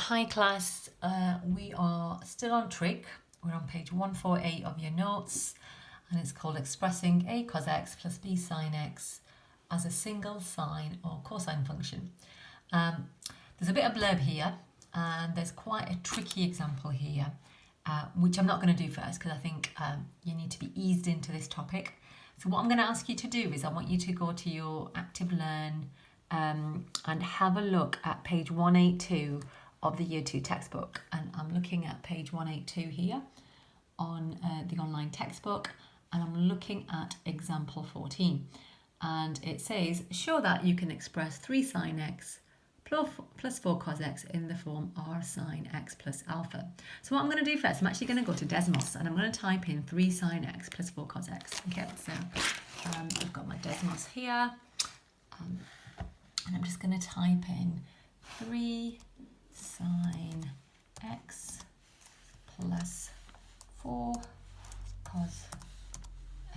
Hi class, we are still on trig. We're on page 148 of your notes and it's called expressing a cos x plus b sin x as a single sine or cosine function. There's a bit of blurb here and there's quite a tricky example here, which I'm not going to do first because I think you need to be eased into this topic. So what I'm going to ask you to do is I want you to go to your active learn and have a look at page 182 of the year 2 textbook, and I'm looking at page 182 here on the online textbook, and I'm looking at example 14, and it says show that you can express 3 sine x plus 4 cos x in the form r sine x plus alpha. So what I'm going to do first, I'm actually going to go to Desmos and I'm going to type in 3 sine x plus 4 cos x. Okay, so I've got my Desmos here, and I'm just going to type in 3 sine x plus 4 cos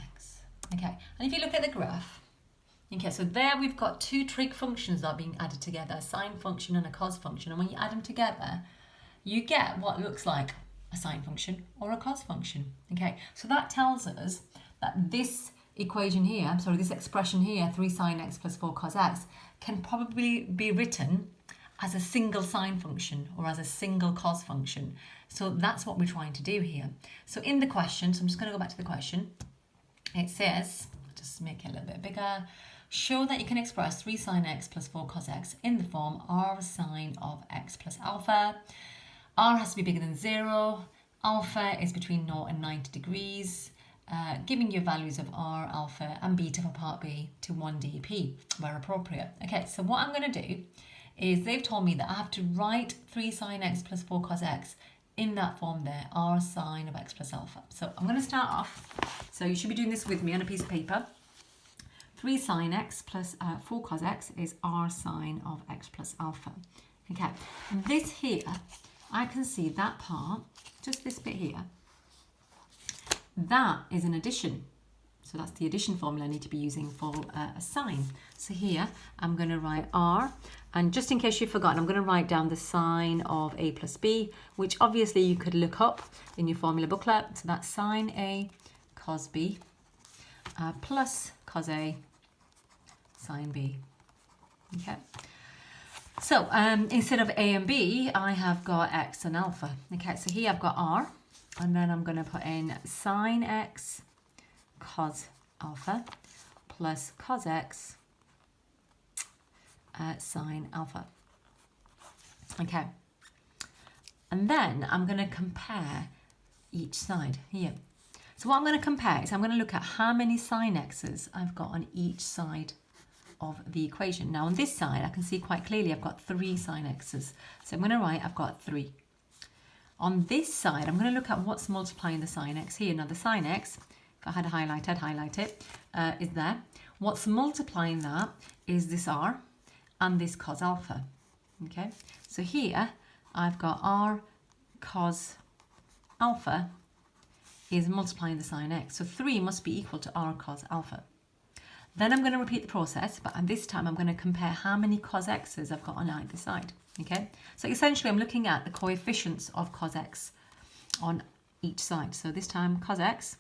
x. Okay, and if you look at the graph, okay, so there we've got two trig functions that are being added together, a sine function and a cos function, and when you add them together, you get what looks like a sine function or a cos function. Okay, so that tells us that this equation here, sorry, this expression here, 3 sine x plus 4 cos x, can probably be written as a single sine function or as a single cos function. So that's what we're trying to do here. So in the question, so I'm just going to go back to the question. It says, just make it a little bit bigger, show that you can express 3 sine x plus 4 cos x in the form r sine of x plus alpha. R has to be bigger than 0. Alpha is between 0 and 90 degrees. Giving you values of r, alpha and beta for part B to 1 dp where appropriate. Okay, so what I'm going to do is they've told me that I have to write 3 sine x plus 4 cos x in that form there, r sine of x plus alpha. So I'm going to start off, so you should be doing this with me on a piece of paper. 3 sine x plus 4 cos x is r sine of x plus alpha. Okay, and this here, I can see that part, just this bit here, that is an addition. So that's the addition formula I need to be using for a sine. So here I'm going to write r, and just in case you've forgotten, I'm going to write down the sine of a plus b, which obviously you could look up in your formula booklet. So that's sine a cos b plus cos a sine b. Okay. So instead of a and b, I have got x and alpha. Okay, so here I've got r, and then I'm going to put in sine x cos alpha plus cos x sine alpha. Okay, and then I'm going to compare each side here. So what I'm going to compare is I'm going to look at how many sine x's I've got on each side of the equation. Now on this side I can see quite clearly I've got 3 sine x's, so I'm going to write I've got 3. On this side I'm going to look at what's multiplying the sine x here. Now the sine x, if I had a highlight, I'd highlight it, is there. What's multiplying that is this r and this cos alpha. Okay, so here I've got r cos alpha is multiplying the sine x, so 3 must be equal to r cos alpha. Then I'm going to repeat the process, but this time I'm going to compare how many cos x's I've got on either side. Okay, so essentially I'm looking at the coefficients of cos x on each side. So this time cos x,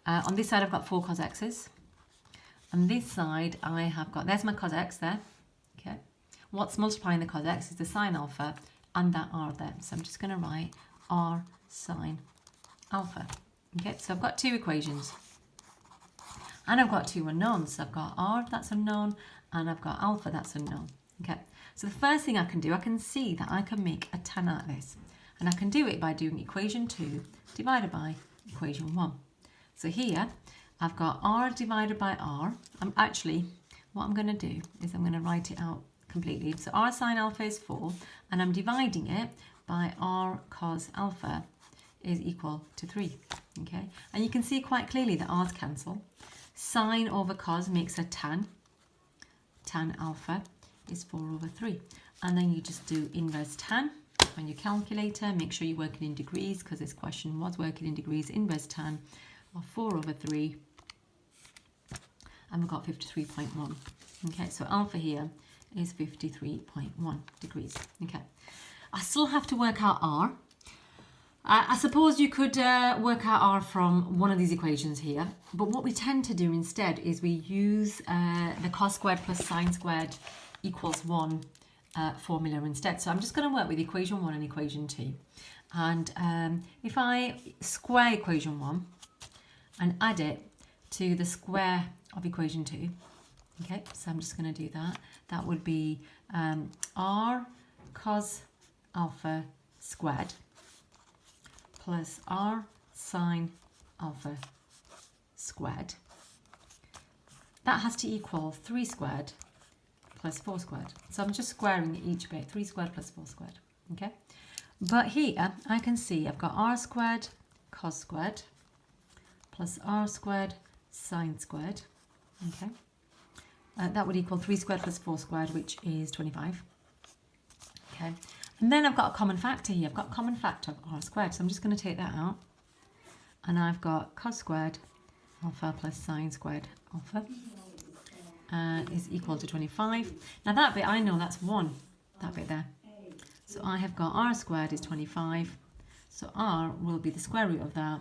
on this side I've got 4 cos x's. On this side I have got, there's my cos x there. Okay, what's multiplying the cos x is the sine alpha and that r there. So I'm just going to write r sine alpha. Okay, so I've got 2 equations. And I've got 2 unknowns. So I've got r, that's unknown, and I've got alpha, that's unknown. Okay, so the first thing I can do, I can see that I can make a tan out of this. And I can do it by doing equation 2 divided by equation 1. So here, I've got r divided by r. Actually, what I'm going to do is I'm going to write it out completely. So r sine alpha is 4, and I'm dividing it by r cos alpha is equal to 3. Okay, and you can see quite clearly that r's cancel. Sine over cos makes a tan. Tan alpha is 4 over 3. And then you just do inverse tan on your calculator. Make sure you're working in degrees because this question was working in degrees. Inverse tan of 4 over 3. And we've got 53.1. Okay, so alpha here is 53.1 degrees. Okay, I still have to work out r. I suppose you could work out r from one of these equations here, but what we tend to do instead is we use the cos squared plus sine squared equals 1 formula instead. So I'm just going to work with equation 1 and equation 2. And if I square equation 1 and add it to the square of equation 2, okay, so I'm just going to do that. That would be r cos alpha squared plus r sine alpha squared. That has to equal 3 squared plus 4 squared. So I'm just squaring each bit, 3 squared plus 4 squared, okay? But here I can see I've got r squared cos squared plus r squared sine squared, okay? That would equal 3 squared plus 4 squared, which is 25, okay? And then I've got a common factor here. I've got a common factor of r squared, so I'm just going to take that out. And I've got cos squared alpha plus sine squared alpha is equal to 25. Now that bit, I know that's 1, that bit there. So I have got r squared is 25. So r will be the square root of that.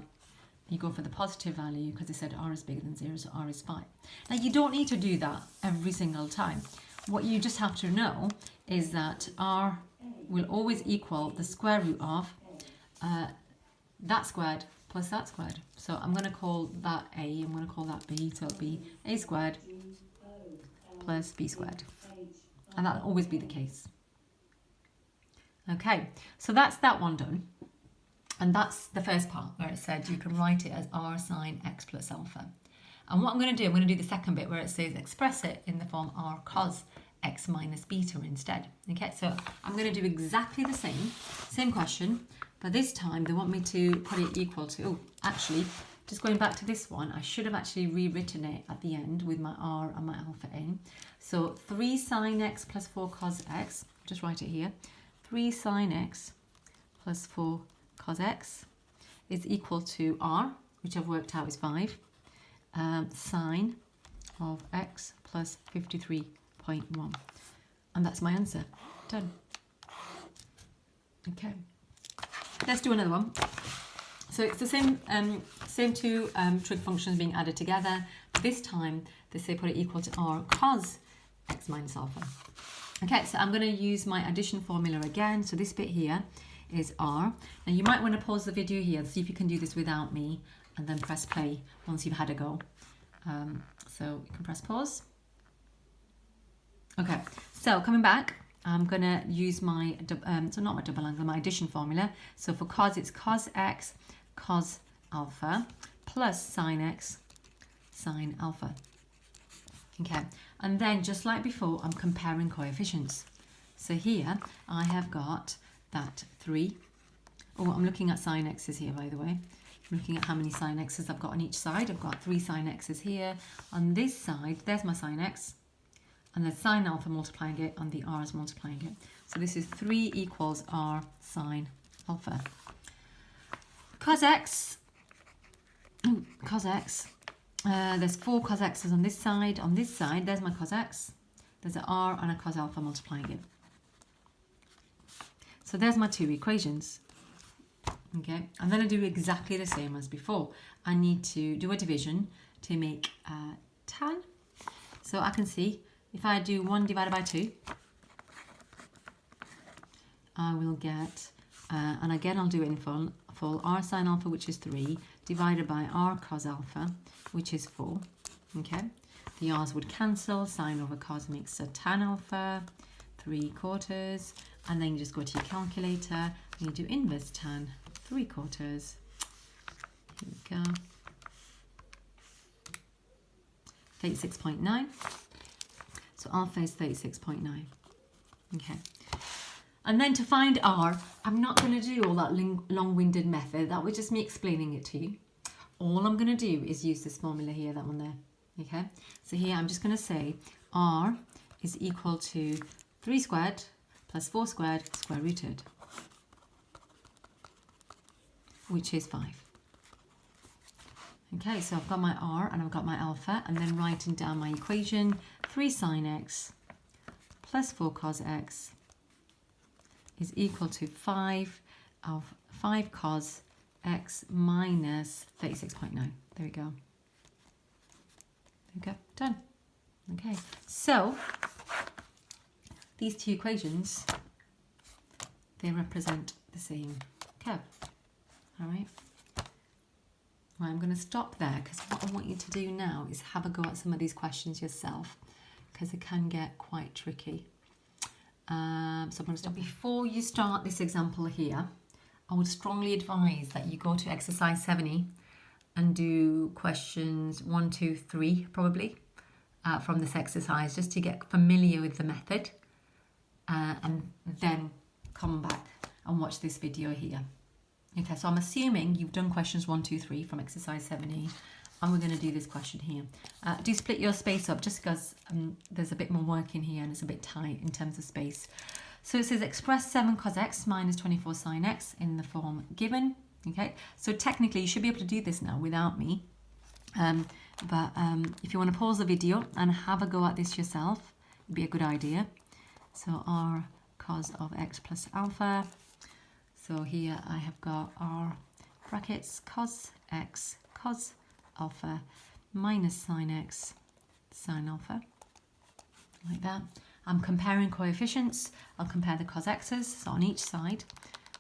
You go for the positive value because they said r is bigger than 0, so r is 5. Now you don't need to do that every single time. What you just have to know is that r will always equal the square root of that squared plus that squared. So I'm going to call that a, I'm going to call that b, so it'll be a squared plus b squared. And that'll always be the case. Okay, so that's that one done. And that's the first part where it said you can write it as r sine x plus alpha. And what I'm going to do, I'm going to do the second bit where it says express it in the form r cos x minus beta instead. Okay, so I'm going to do exactly the same question, but this time they want me to put it equal to, oh, actually, just going back to this one, I should have actually rewritten it at the end with my r and my alpha in. So 3 sine x plus 4 cos x, just write it here, 3 sine x plus 4 cos x is equal to r, which I've worked out is 5, sine of x plus 53.1. And that's my answer. Done. Okay. Let's do another one. So it's the same two trig functions being added together. This time they say put it equal to r cos x minus alpha. Okay, so I'm going to use my addition formula again. So this bit here is r. Now you might want to pause the video here and see if you can do this without me and then press play once you've had a go. So you can press pause. Okay, so coming back, I'm going to use my, so not my double angle, my addition formula. So for cos, it's cos x cos alpha plus sine x sine alpha. Okay, and then just like before, I'm comparing coefficients. So here I have got that 3. Oh, I'm looking at sine x's here, by the way. I'm looking at how many sine x's I've got on each side. I've got 3 sine x's here. On this side, there's my sine x. And the sine alpha multiplying it, and the r is multiplying it. So this is 3 equals r sine alpha. Cos x, there's 4 cos x's on this side. On this side, there's my cos x. There's an r and a cos alpha multiplying it. So there's my 2 equations. Okay, I'm going to do exactly the same as before. I need to do a division to make tan. So I can see if I do 1 divided by 2, I will get, and again I'll do it in full, r sine alpha, which is 3, divided by r cos alpha, which is 4. Okay, the r's would cancel, sine over cos makes a tan alpha, 3/4, and then you just go to your calculator and you do inverse tan 3/4. Here we go. 36.9. So alpha is 36.9. Okay. And then to find r, I'm not going to do all that long-winded method. That was just me explaining it to you. All I'm going to do is use this formula here, that one there. Okay. So here I'm just going to say r is equal to 3 squared plus 4 squared square rooted, which is 5. Okay, so I've got my r and I've got my alpha, and then writing down my equation, 3 sine x plus 4 cos x is equal to 5 of 5 cos x minus 36.9. There we go. There we go. Done. Okay. So these two equations, they represent the same curve. All right. Right, I'm going to stop there because what I want you to do now is have a go at some of these questions yourself because it can get quite tricky. So I'm going to stop. Before you start this example here, I would strongly advise that you go to exercise 7E and do questions 1, 2, 3 probably from this exercise just to get familiar with the method and then come back and watch this video here. Okay, so I'm assuming you've done questions 1, 2, 3 from exercise 7E, and we're going to do this question here. Do split your space up just because there's a bit more work in here and it's a bit tight in terms of space. So it says express 7 cos x minus 24 sin x in the form given. Okay, so technically you should be able to do this now without me. But if you want to pause the video and have a go at this yourself, it'd be a good idea. So r cos of x plus alpha. So here I have got r brackets cos x cos alpha minus sin x sin alpha, like that. I'm comparing coefficients. I'll compare the cos x's. So on each side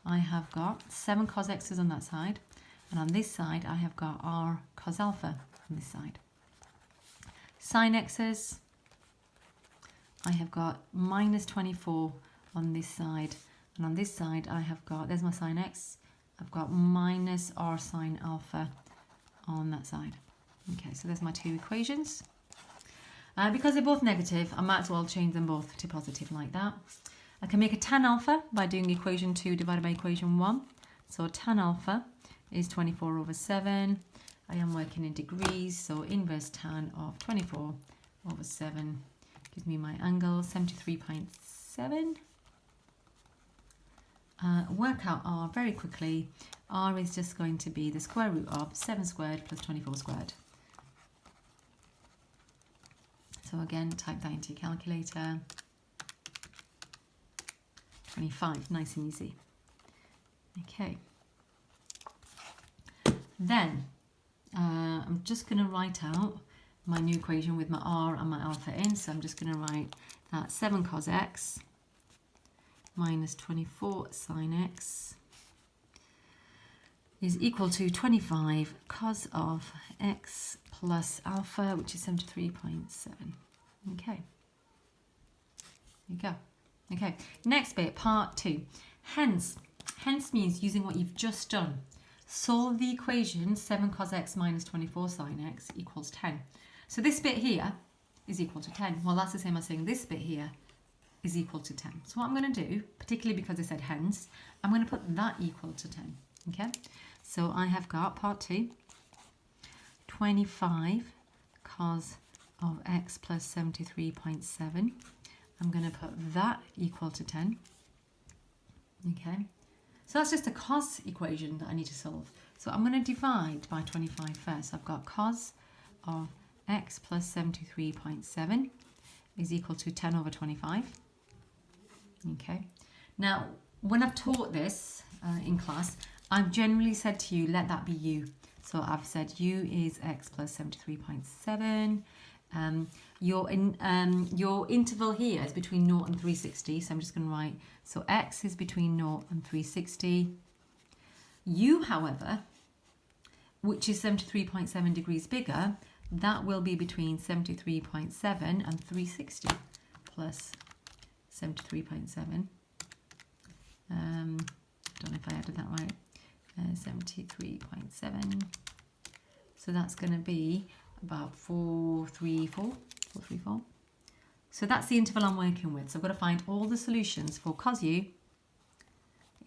I have got 7 cos x's on that side, and on this side I have got r cos alpha on this side. Sin x's, I have got minus 24 on this side, and on this side I have got, there's my sin x, I've got minus r sin alpha on that side. Okay, so there's my two equations. Because they're both negative, I might as well change them both to positive like that. I can make a tan alpha by doing equation 2 divided by equation 1. So tan alpha is 24 over 7. I am working in degrees, so inverse tan of 24 over 7 gives me my angle, 73.7. Work out r very quickly. R is just going to be the square root of 7 squared plus 24 squared. So again, type that into your calculator. 25, nice and easy. Okay. Then I'm just going to write out my new equation with my r and my alpha in. So I'm just going to write that 7 cos x minus 24 sin x is equal to 25 cos of x plus alpha, which is 73.7. Okay. There you go. Okay, next bit, part 2. Hence means using what you've just done. Solve the equation 7 cos x minus 24 sin x equals 10. So this bit here is equal to 10. Well, that's the same as saying this bit here is equal to 10. So what I'm going to do, particularly because I said hence, I'm going to put that equal to 10. Okay, so I have got part 2, 25 cos of x plus 73.7. I'm going to put that equal to 10. Okay, so that's just a cos equation that I need to solve. So I'm going to divide by 25 first. I've got cos of x plus 73.7 is equal to 10 over 25. Okay, now when I've taught this in class, I've generally said to you, let that be u. So I've said u is x plus 73.7. Your interval here is between 0 and 360, so I'm just going to write, so x is between 0 and 360. U, however, which is 73.7 degrees bigger, that will be between 73.7 and 360 plus 73.7. Don't know if I added that right. 73.7. So that's going to be about 434. So that's the interval I'm working with. So I've got to find all the solutions for cos u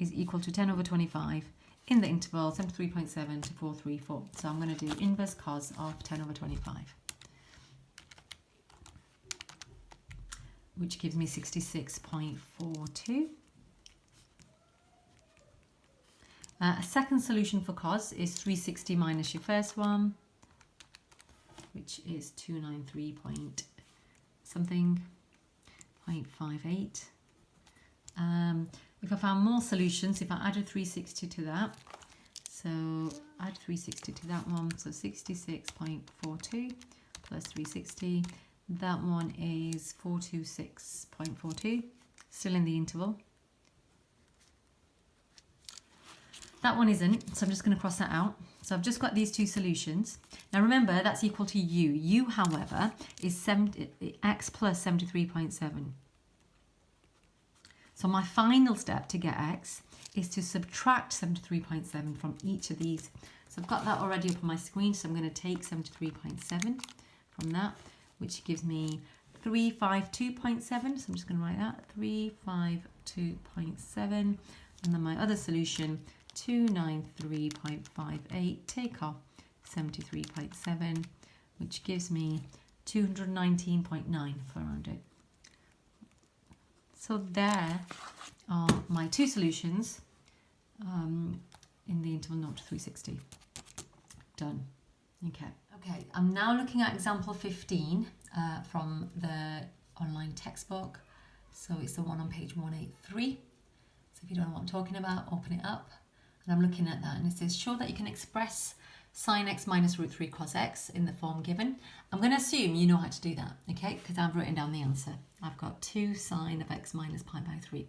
is equal to 10 over 25 in the interval 73.7 to 434. So I'm going to do inverse cos of 10 over 25, which gives me 66.42. A second solution for cos is 360 minus your first one, which is 293 point something. 0.58. If I found more solutions, if I added 360 to that, so add 360 to that one, so 66.42 plus 360, that one is 426.42, still in the interval. That one isn't, so I'm just going to cross that out. So I've just got these two solutions. Now remember, that's equal to u. U, however, is x plus 73.7. So my final step to get x is to subtract 73.7 from each of these. So I've got that already up on my screen, so I'm going to take 73.7 from that, which gives me 352.7. So I'm just going to write that, 352.7. And then my other solution, 293.58, take off 73.7, which gives me 219.9 for round it. So there are my two solutions in the interval 0 to 360. Done. Okay, I'm now looking at example 15 from the online textbook. So it's the one on page 183. So if you don't know what I'm talking about, open it up. And I'm looking at that, and it says, show that you can express sine x minus root 3 cos x in the form given. I'm going to assume you know how to do that, okay, because I've written down the answer. I've got 2 sine of x minus pi by 3.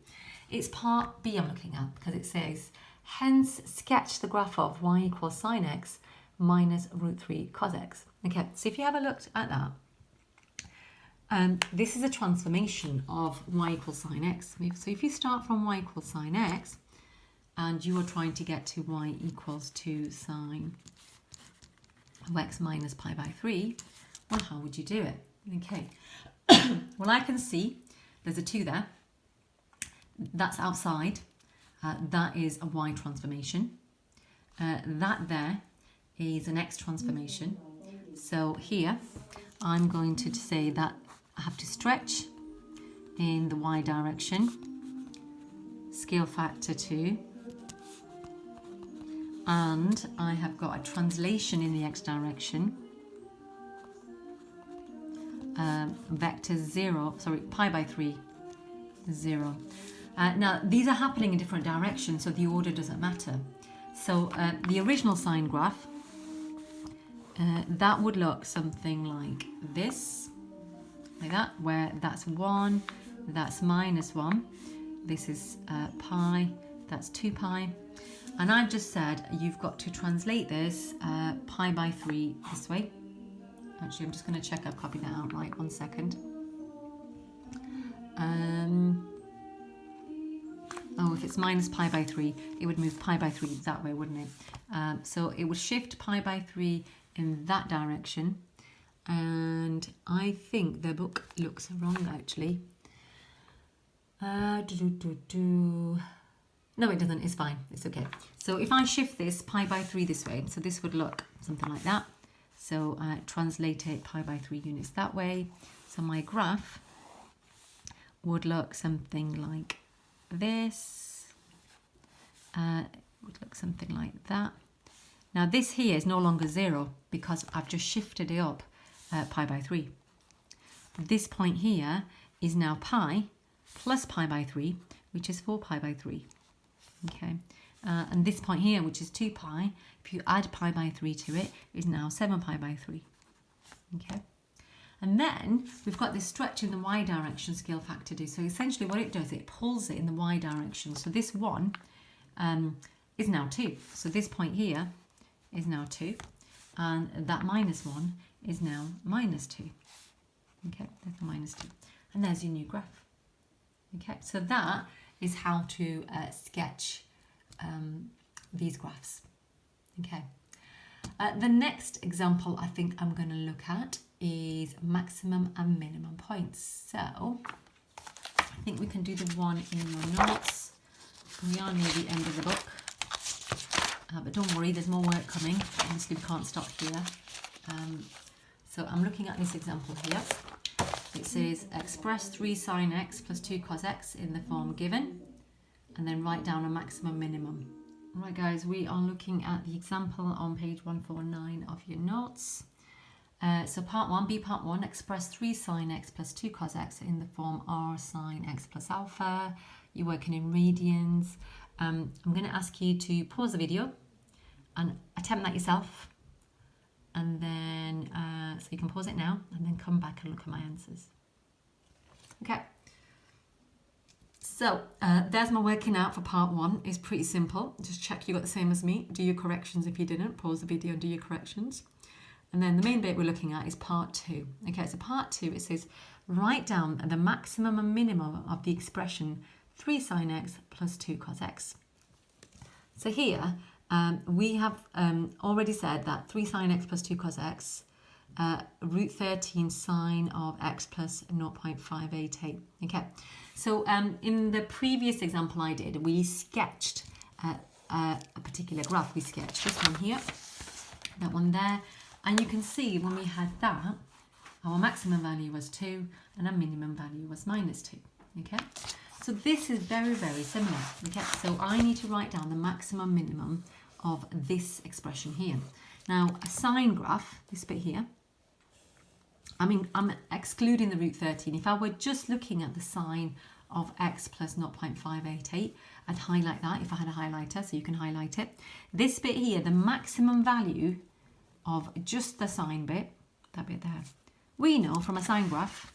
It's part B I'm looking at, because it says, hence sketch the graph of y equals sine x minus root 3 cos x. Okay, so if you have a look at that, this is a transformation of y equals sine x. So if you start from y equals sine x, and you are trying to get to y equals 2 sine of x minus pi by 3, well, how would you do it? Okay, well, I can see there's a 2 there. That's outside. That is a y transformation. That there is an x transformation. So here, I'm going to say that I have to stretch in the y direction, scale factor 2, and I have got a translation in the x direction, vector 0, sorry, pi by 3, 0. Now, these are happening in different directions, so the order doesn't matter. So the original sine graph, that would look something like this, like that, where that's 1, that's minus 1, this is pi, that's 2 pi. And I've just said you've got to translate this pi by 3 this way. Actually, I'm just going to check I've copied that out right. 1 second. Oh, if it's minus pi by 3, it would move pi by 3 that way, wouldn't it? So it would shift pi by 3 in that direction. And I think the book looks wrong, actually. No, it doesn't. It's fine. It's okay. So if I shift this pi by 3 this way, so this would look something like that. So translate it pi by 3 units that way. So my graph would look something like this. It would look something like that. Now this here is no longer 0 because I've just shifted it up pi by 3. This point here is now pi plus pi by 3, which is 4 pi by 3. Okay, and this point here, which is 2 pi, if you add pi by 3 to it, is now 7 pi by 3. Okay, and then we've got this stretch in the y direction, scale factor 2. So essentially what it does, it pulls it in the y direction. So this 1 is now 2. So this point here is now 2, and that minus 1 is now minus 2. Okay, there's the minus 2. And there's your new graph. Okay, so that is how to sketch these graphs. Okay. The next example I think I'm going to look at is maximum and minimum points. So I think we can do the one in your notes. We are near the end of the book. But don't worry, there's more work coming. Obviously, we can't stop here. So I'm looking at this example here. It says express 3 sine x plus 2 cos x in the form given, and then write down a maximum minimum. Right guys, we are looking at the example on page 149 of your notes. So part 1, B part 1, express 3 sine x plus 2 cos x in the form r sine x plus alpha. You're working in radians. I'm going to ask you to pause the video and attempt that yourself. And then, so you can pause it now and then come back and look at my answers. Okay. So there's my working out for part 1. It's pretty simple. Just check you got the same as me. Do your corrections if you didn't. Pause the video and do your corrections. And then the main bit we're looking at is part 2. Okay, so part 2, it says, write down the maximum and minimum of the expression 3 sine x plus 2 cos x. So here, we have already said that 3 sine x plus 2 cos x, root 13 sine of x plus 0.588. Okay, so in the previous example I did, we sketched a particular graph. We sketched this one here, that one there. And you can see when we had that, our maximum value was 2 and our minimum value was minus 2. Okay, so this is very, very similar. Okay, so I need to write down the maximum minimum of this expression here. Now, a sine graph, this bit here, I'm excluding the root 13. If I were just looking at the sine of x plus 0.588, I'd highlight that if I had a highlighter, so you can highlight it. This bit here, the maximum value of just the sine bit, that bit there, we know from a sine graph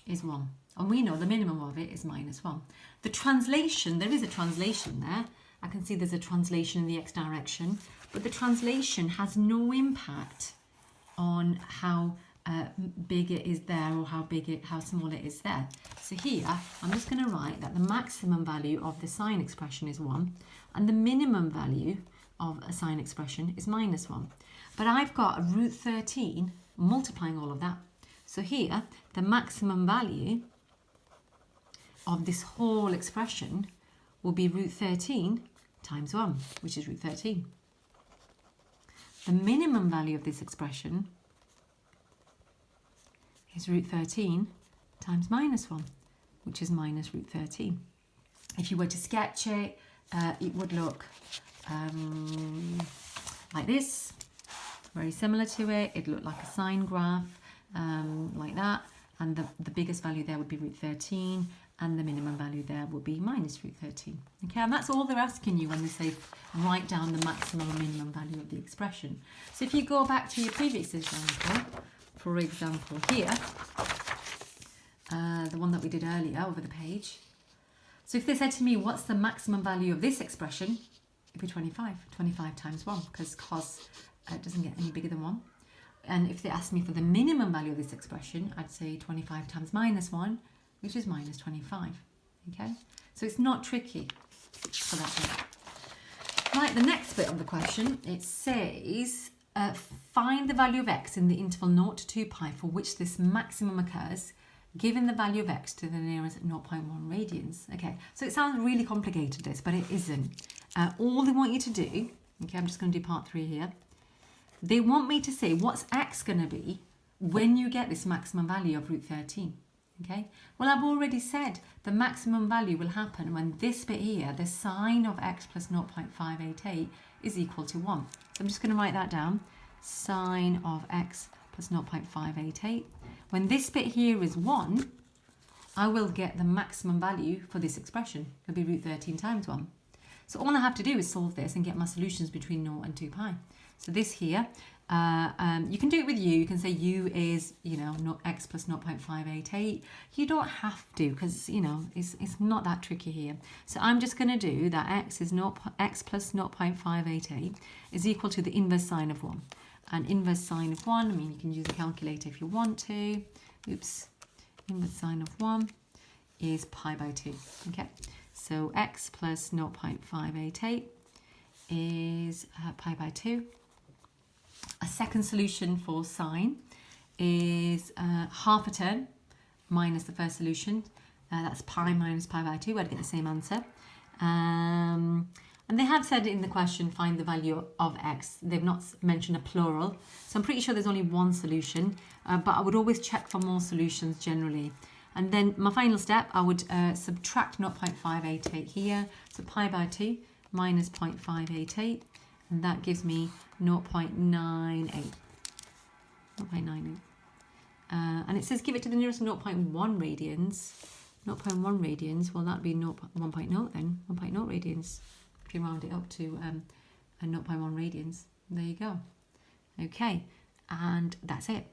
is 1. And we know the minimum of it is minus 1. The translation, there is a translation there. I can see there's a translation in the x direction, but the translation has no impact on how big it is there or how small it is there. So here, I'm just going to write that the maximum value of the sine expression is 1 and the minimum value of a sine expression is minus 1. But I've got a root 13 multiplying all of that. So here, the maximum value of this whole expression will be root 13 times 1, which is root 13. The minimum value of this expression is root 13 times minus 1, which is minus root 13. If you were to sketch it, it would look like this, very similar to it. It'd look like a sine graph, like that, and the biggest value there would be root 13, and the minimum value there would be minus root 13. Okay, and that's all they're asking you when they say write down the maximum and minimum value of the expression. So if you go back to your previous example, for example here, the one that we did earlier over the page. So if they said to me, what's the maximum value of this expression? It'd be 25. 25 times 1, because cos doesn't get any bigger than 1. And if they asked me for the minimum value of this expression, I'd say 25 times minus 1, which is minus 25. Okay, so it's not tricky for that bit. Right, the next bit of the question, it says, find the value of x in the interval 0 to 2 pi for which this maximum occurs, given the value of x to the nearest 0.1 radians. Okay, so it sounds really complicated, this, but it isn't. All they want you to do, okay, I'm just going to do part 3 here. They want me to say what's x going to be when you get this maximum value of root 13. Okay, well, I've already said the maximum value will happen when this bit here, the sine of x plus 0.588 is equal to 1. So I'm just going to write that down. Sine of x plus 0.588. When this bit here is 1, I will get the maximum value for this expression. It'll be root 13 times 1. So all I have to do is solve this and get my solutions between 0 and 2 pi. So this here, you can do it with u. You can say u is, x plus 0.588. You don't have to, because, it's not that tricky here. So I'm just going to do that x plus 0.588 is equal to the inverse sine of 1. And inverse sine of 1, you can use a calculator if you want to. Oops. Inverse sine of 1 is pi by 2. Okay. So x plus 0.588 is pi by 2. A second solution for sine is half a term minus the first solution. That's pi minus pi by 2. We'd get the same answer. And they have said in the question, find the value of x. They've not mentioned a plural. So I'm pretty sure there's only one solution. But I would always check for more solutions generally. And then my final step, I would subtract 0.588 here. So pi by 2 minus 0.588. And that gives me 0.98. 0.98. And it says give it to the nearest 0.1 radians. 0.1 radians, well that'd be 1.0 then, 1.0 radians. If you round it up to a 0.1 radians. There you go. Okay, and that's it.